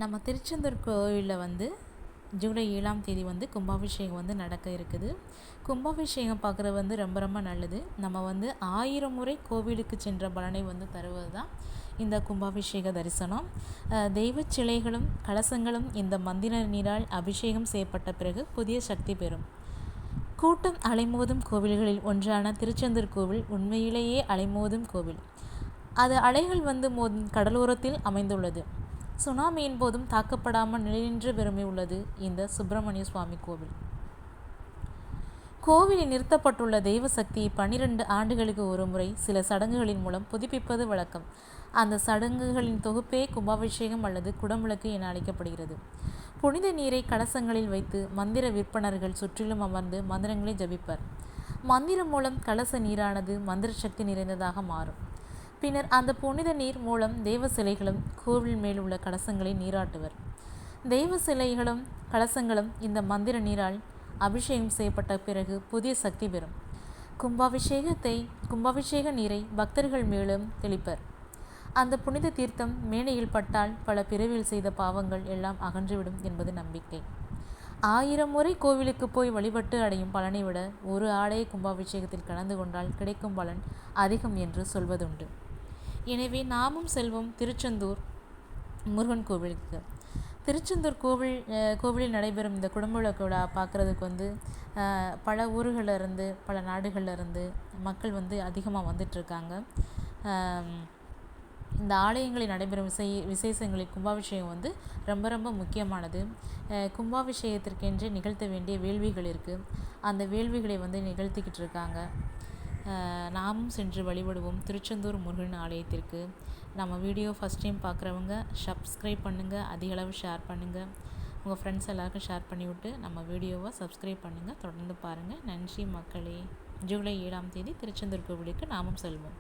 நம்ம திருச்செந்தூர் கோவிலில் வந்து ஜூலை 7ஆம் தேதி வந்து கும்பாபிஷேகம் வந்து நடக்க இருக்குது. கும்பாபிஷேகம் பார்க்குறது வந்து ரொம்ப ரொம்ப நல்லது. நம்ம வந்து 1000 முறை கோவிலுக்கு சென்ற பலனை வந்து தருவது தான் இந்த கும்பாபிஷேக தரிசனம். தெய்வ சிலைகளும் கலசங்களும் இந்த மந்திர நீரால் அபிஷேகம் செய்யப்பட்ட பிறகு புதிய சக்தி பெறும். கூட்டம் அலைமோதும் கோவில்களில் ஒன்றான திருச்செந்தூர் கோவில் உண்மையிலேயே அலைமோதும் கோவில். அது அலைகள் வந்து மோதும் கடலோரத்தில் அமைந்துள்ளது. சுனாமியின் போதும் தாக்கப்படாமல் நிலைநின்ற பெருமை உள்ளது இந்த சுப்பிரமணிய சுவாமி கோவில். கோவிலில் நிறுத்தப்பட்டுள்ள தெய்வ சக்தியை 12 ஆண்டுகளுக்கு ஒரு முறை சில சடங்குகளின் மூலம் புதுப்பிப்பது வழக்கம். அந்த சடங்குகளின் தொகுப்பே கும்பாபிஷேகம் அல்லது குடமுழுக்கு என அழைக்கப்படுகிறது. புனித நீரை கலசங்களில் வைத்து மந்திர விற்பனர்கள் சுற்றிலும் அமர்ந்து மந்திரங்களை ஜபிப்பர். மந்திரம் மூலம் கலச நீரானது மந்திர சக்தி நிறைந்ததாக மாறும். பின்னர் அந்த புனித நீர் மூலம் தெய்வ சிலைகளும் கோவில் மேல் உள்ள கலசங்களை நீராட்டுவர். தெய்வ சிலைகளும் கலசங்களும் இந்த மந்திர நீரால் அபிஷேகம் செய்யப்பட்ட பிறகு புதிய சக்தி பெறும். கும்பாபிஷேக நீரை பக்தர்கள் மேலும் தெளிப்பர். அந்த புனித தீர்த்தம் மேனையில் பட்டால் பல பிறவியில் செய்த பாவங்கள் எல்லாம் அகன்றுவிடும் என்பது நம்பிக்கை. 1000 முறை கோவிலுக்கு போய் வழிபட்டு அடையும் பலனை விட ஒரு ஆலய கும்பாபிஷேகத்தில் கலந்து கொண்டால் கிடைக்கும் பலன் அதிகம் என்று சொல்வதுண்டு. எனவே நாமும் செல்வோம் திருச்செந்தூர் முருகன் கோவிலுக்கு. திருச்செந்தூர் கோவிலில் நடைபெறும் இந்த குடமுழுக்கு விழா பார்க்குறதுக்கு வந்து பல ஊர்களிலிருந்து பல நாடுகளிலிருந்து மக்கள் வந்து அதிகமாக வந்துட்டுருக்காங்க. இந்த ஆலயங்களில் நடைபெறும் விசேஷங்களில் கும்பாபிஷேகம் வந்து ரொம்ப ரொம்ப முக்கியமானது. கும்பாபிஷேகத்திற்கென்று நிகழ்த்த வேண்டிய வேள்விகள் இருக்குது. அந்த வேள்விகளை வந்து நிகழ்த்திக்கிட்டு இருக்காங்க. நாமும் சென்று வழிபடுவோம் திருச்செந்தூர் முருகன் ஆலயத்திற்கு. நம்ம வீடியோ ஃபஸ்ட் டைம் பார்க்குறவங்க சப்ஸ்கிரைப் பண்ணுங்கள், அதிகளவு ஷேர் பண்ணுங்கள், உங்கள் ஃப்ரெண்ட்ஸ் எல்லாருக்கும் ஷேர் பண்ணிவிட்டு நம்ம வீடியோவை சப்ஸ்கிரைப் பண்ணுங்கள். தொடர்ந்து பாருங்கள். நன்றி மக்களே. ஜூலை 7ஆம் தேதி திருச்செந்தூர் கோவிலுக்கு நாமும் செல்வோம்.